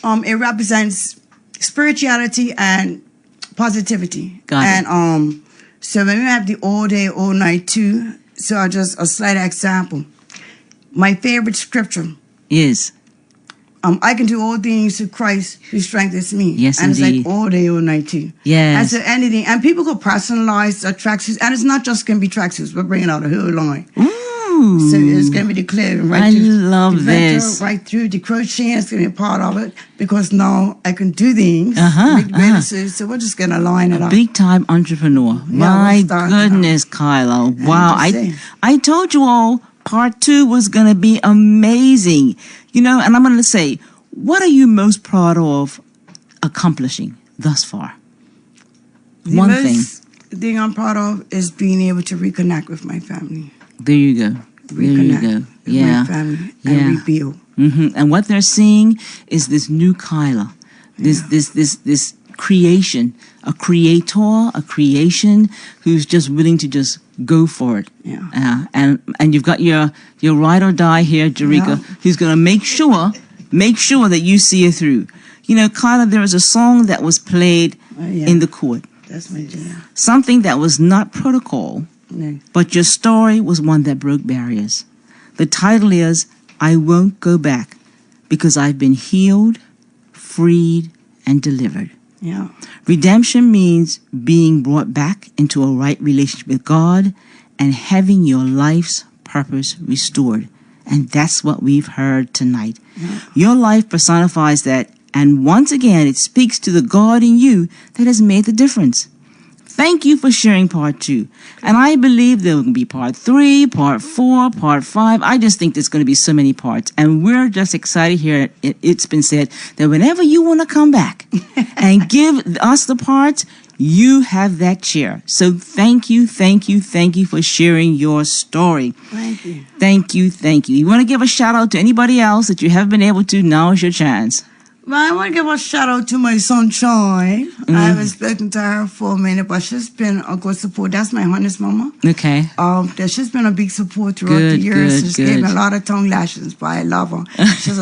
it represents spirituality and positivity. Got it. And so when we have the all day, all night too, so just a slight example. My favorite scripture is I can do all things through Christ who strengthens me. Yes, and indeed. it's like all day, all night too. Yes. And so anything, and people could personalize the tracksuits, and it's not just gonna be tracksuits. We're bringing out a whole line. Ooh. So it's gonna be the clearing right I through. love this. Right through the crocheting is gonna be a part of it because now I can do things. So we're just gonna line it up. Big time entrepreneur. My goodness, Kyla. Wow. I told you all part 2 was gonna be amazing. You know, and I'm gonna say, what are you most proud of accomplishing thus far? One thing. The thing I'm proud of is being able to reconnect with my family. There you go. Reconnect with my family and rebuild. And what they're seeing is this new Kyla, this creation, a creation who's just willing to just go for it. Yeah. And you've got your ride or die here, Jerika, who's going to make sure that you see it through. You know, Kyla, there was a song that was played in the court. That's my jam. Something that was not protocol, but your story was one that broke barriers. The title is, I Won't Go Back, because I've been healed, freed, and delivered. Yeah. Redemption means being brought back into a right relationship with God and having your life's purpose restored. And that's what we've heard tonight. Yeah. Your life personifies that, and once again, it speaks to the God in you that has made the difference. Thank you for sharing part 2. And I believe there will be part 3, part 4, part 5. I just think there's going to be so many parts. And we're just excited here. It's been said that whenever you want to come back and give us the parts, you have that chair. So thank you for sharing your story. Thank you. Thank you. You want to give a shout out to anybody else that you haven't been able to? Now is your chance. Well, I want to give a shout out to my sunshine. I haven't spoken to her for a minute, but she's been a good support. That's my honest mama. Okay. She's been a big support throughout the years. She's gave me a lot of tongue lashes, but I love her. She's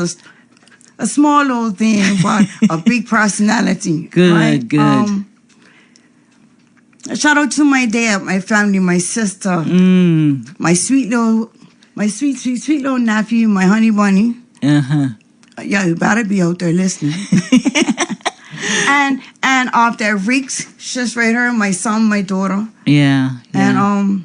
a small little thing, but a big personality. Good, right? good. A shout out to my dad, my family, my sister, my sweet little my sweet, sweet, sweet little nephew, my honey bunny. Yeah, you better be out there listening. and after Reeks, just right here, my son, my daughter. Yeah. And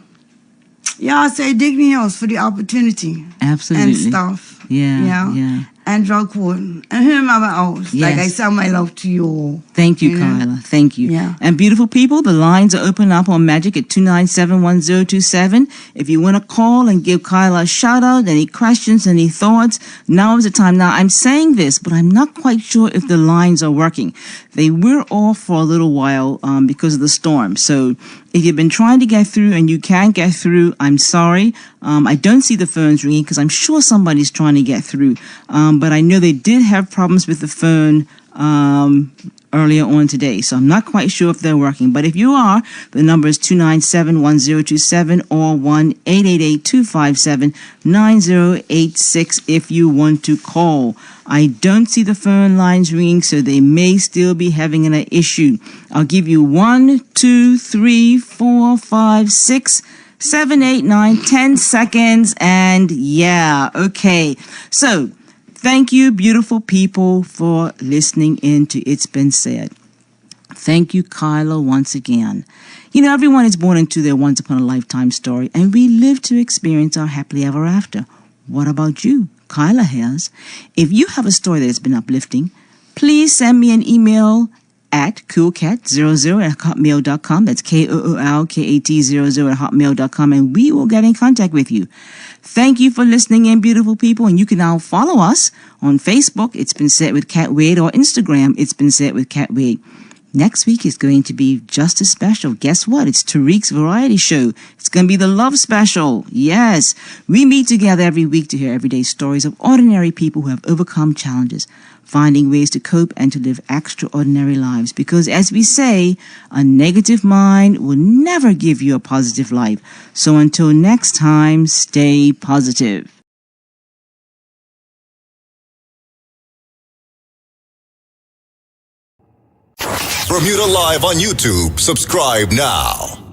I say Dignity House for the opportunity. Absolutely. And stuff. Yeah. And drug court. And whomever else. Yes. Like I said, my love to you all. Thank you, Kyla. Thank you. Yeah. And beautiful people, the lines are open up on Magic at 297-1027. If you want to call and give Kyla a shout out, any questions, any thoughts, now is the time. Now, I'm saying this, but I'm not quite sure if the lines are working. They were off for a little while because of the storm. So if you've been trying to get through and you can't get through, I'm sorry. I don't see the phones ringing because I'm sure somebody's trying to get through. But I know they did have problems with the phone earlier on today. So I'm not quite sure if they're working. But if you are, the number is 297-1027 or 1-888-257-9086 if you want to call. I don't see the phone lines ringing, so they may still be having an issue. I'll give you 1, 2, 3, 4, 5, 6, 7, 8, 9, 10 seconds. And yeah, okay. So thank you, beautiful people, for listening in to It's Been Said. Thank you, Kyla, once again. You know, everyone is born into their once upon a lifetime story, and we live to experience our happily ever after. What about you? Kyla has. If you have a story that has been uplifting, please send me an email at coolcat00@hotmail.com. That's KOOLKAT00@hotmail.com, and we will get in contact with you. Thank you for listening in, beautiful people, and you can now follow us on Facebook, It's Been Said with Cat Wade, or Instagram, It's Been Said with Cat Wade. Next week is going to be just as special. Guess what? It's Tariq's variety show. It's going to be the love special. Yes. We meet together every week to hear everyday stories of ordinary people who have overcome challenges, finding ways to cope and to live extraordinary lives. Because as we say, a negative mind will never give you a positive life. So until next time, stay positive. Bermuda Live on YouTube. Subscribe now.